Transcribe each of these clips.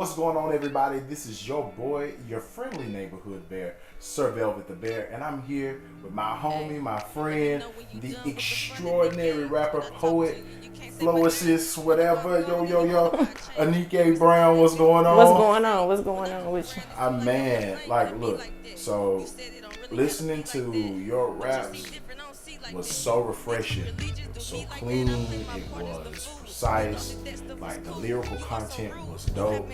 What's going on, everybody? This is your boy, your friendly neighborhood bear, Sir Velvet the Bear, and I'm here with my homie, my friend, the extraordinary rapper, poet, flow assist, whatever. Yo, yo, yo, Anike Brown. What's going What's on? going on? What's going on with you? I'm man. Like, look. So, listening to your raps was so refreshing. It was so clean. It was precise. Like the lyrical content was dope.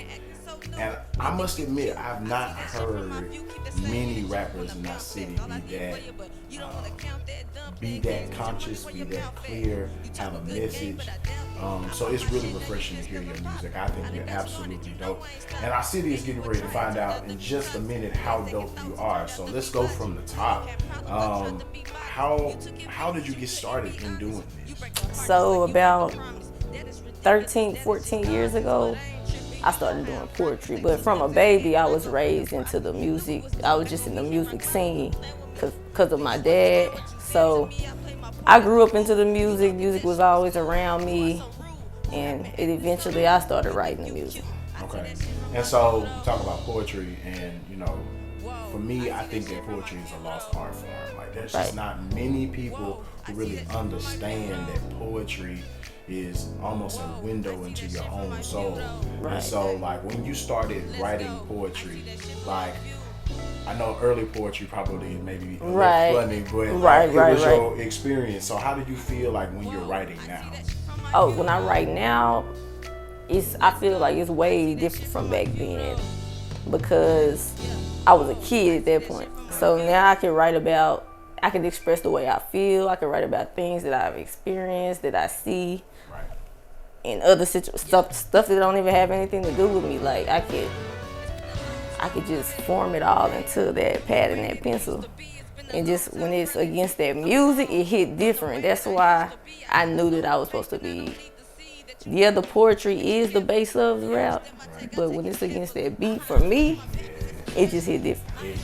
And I must admit, I've not heard many rappers in our city be that conscious, be that clear, have a message. So it's really refreshing to hear your music. I think you're absolutely dope. And our city is getting ready to find out in just a minute how dope you are. So let's go from the top. How did you get started in doing this? So about 13, 14 years ago, I started doing poetry. But from a baby, I was raised into the music. I was just in the music scene because of my dad. So I grew up into the music. Music was always around me. And eventually I started writing the music. Okay. And so you talk about poetry, and for me, I think that poetry is a lost art form. Like there's just not many people who really understand that poetry is almost a window into your own soul. Right. And so like when you started writing poetry, like I know early poetry probably maybe a little funny, but it was your experience. So how do you feel like when you're writing now? Oh, when I write now, I feel like it's way different from back then because I was a kid at that point. So now I can express the way I feel. I can write about things that I've experienced, that I see, and other stuff that don't even have anything to do with me. Like I could just form it all into that pad and that pencil. And just when it's against that music, it hit different. That's why I knew that I was supposed to be. Yeah, the poetry is the base of the rap, but when it's against that beat, for me, it just hit different.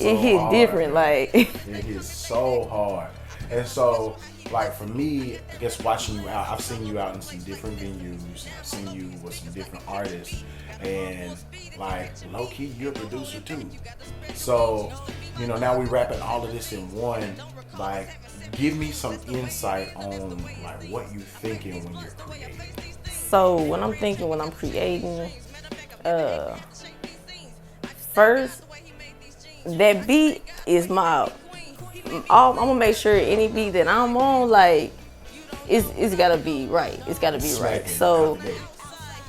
It hit different, like. It hit so hard. And so, like for me, I guess watching you out, I've seen you out in some different venues. I've seen you with some different artists, and like low key, you're a producer too. So, now we wrapping all of this in one. Like, give me some insight on like what you thinking when you're creating. So when I'm thinking, when I'm creating, first that beat is I'm gonna make sure any beat that I'm on, like, it's gotta be right. It's gotta be right. So,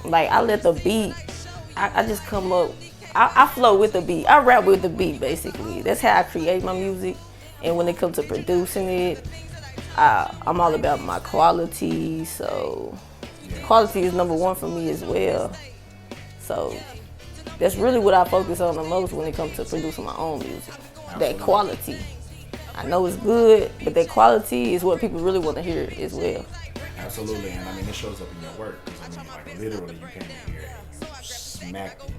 like, I let the beat. I just come up. I flow with the beat. I rap with the beat, basically. That's how I create my music. And when it comes to producing it, I'm all about my quality. So, quality is number one for me as well. So, that's really what I focus on the most when it comes to producing my own music. That quality. I know it's good, but that quality is what people really want to hear as well. Absolutely, and I mean it shows up in your work. Because I mean, like literally, you came in here and you smacked it,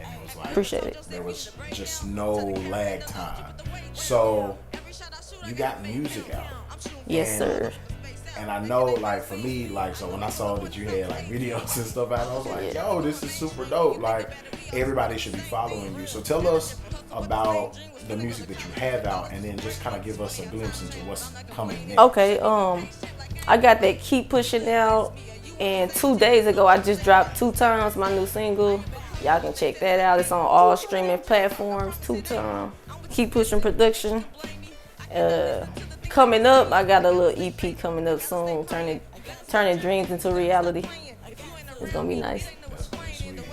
and it was like appreciate it. There was just no lag time. So you got music out. Yes, sir. And I know, like, for me, like, so when I saw that you had, like, videos and stuff out, I was like, yo, this is super dope. Like, everybody should be following you. So tell us about the music that you have out, and then just kind of give us a glimpse into what's coming next. Okay, I got that Keep Pushing out, and 2 days ago, I just dropped 2 Times, my new single. Y'all can check that out. It's on all streaming platforms, 2 Times. Keep Pushing production. Coming up, I got a little EP coming up soon, turning dreams into reality. It's gonna be nice.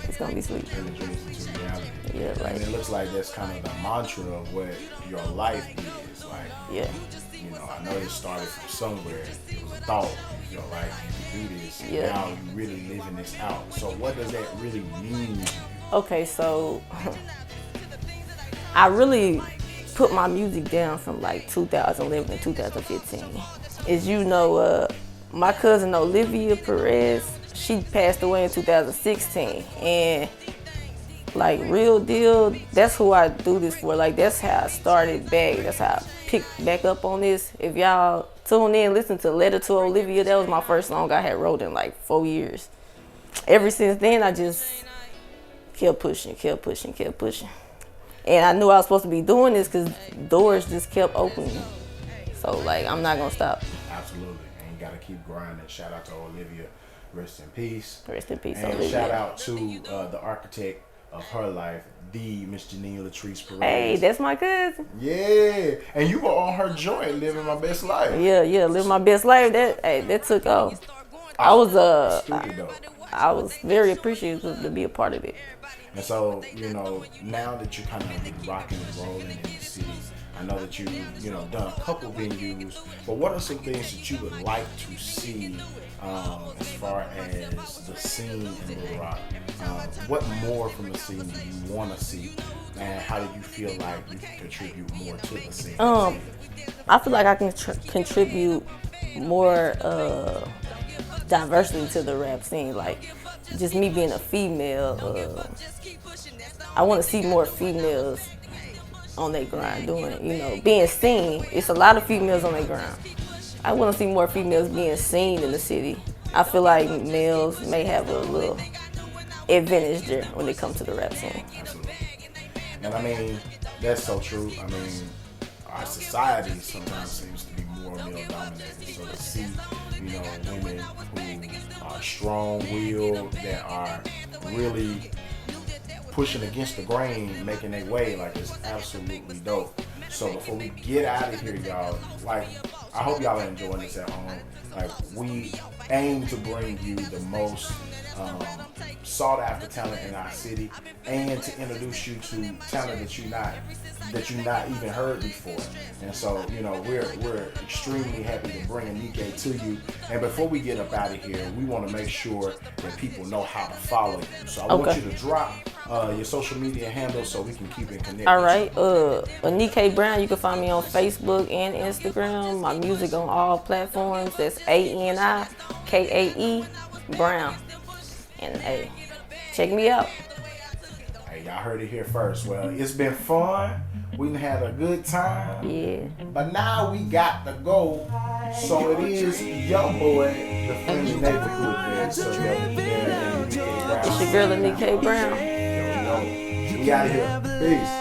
It's gonna be sweet. Turning dreams into reality. Yeah, right. And it looks like that's kind of the mantra of what your life is. Like, I know it started from somewhere. It was a thought. You feel like you could do this. And now you really living this out. So what does that really mean to you? Okay, so I really put my music down from like 2011 to 2015. As you know, my cousin Olivia Perez, she passed away in 2016, and like real deal, that's who I do this for. Like that's how I started back. That's how I picked back up on this. If y'all tune in, listen to Letter to Olivia, that was my first song I had wrote in like 4 years. Ever since then, I just kept pushing. And I knew I was supposed to be doing this because doors just kept opening. So, like, I'm not going to stop. Absolutely. And you got to keep grinding. Shout out to Olivia. Rest in peace. Rest in peace, and Olivia. Shout out to the architect of her life, the Miss Janine Latrice Perez. Hey, that's my cousin. Yeah. And you were on her joint, living my best life. Yeah, living my best life. That took off. I was very appreciative to be a part of it. And so, now that you're kind of rocking and rolling in the city, I know that you've, done a couple venues, but what are some things that you would like to see as far as the scene in Little Rock? What more from the scene do you want to see, and how do you feel like you can contribute more to the scene? I feel like I can contribute more diversity to the rap scene, like just me being a female. I want to see more females on their grind doing, being seen. It's a lot of females on their grind. I want to see more females being seen in the city. I feel like males may have a little advantage there when it comes to the rap scene. Absolutely. And I mean, that's so true. I mean, our society sometimes seems to be more male dominated. So to see, women who are strong-willed, that are really pushing against the grain, making their way, like, it's absolutely dope. So before we get out of here, y'all, like, I hope y'all are enjoying this at home. Like, we aim to bring you the most sought after talent in our city, and to introduce you to talent that you not even heard before. And so, we're extremely happy to bring Anike to you. And before we get up out of here, we want to make sure that people know how to follow you. So I want you to drop your social media handles so we can keep in connection. All right, Anike Brown. You can find me on Facebook and Instagram. My music on all platforms. That's ANIKAE Brown. And hey, check me out. Hey, y'all heard it here first. Well, it's been fun. We had a good time. Yeah. But now we got to go. So it is your boy, the friendly neighborhood man. So it's your girl, Anike Brown. We out of here. Peace.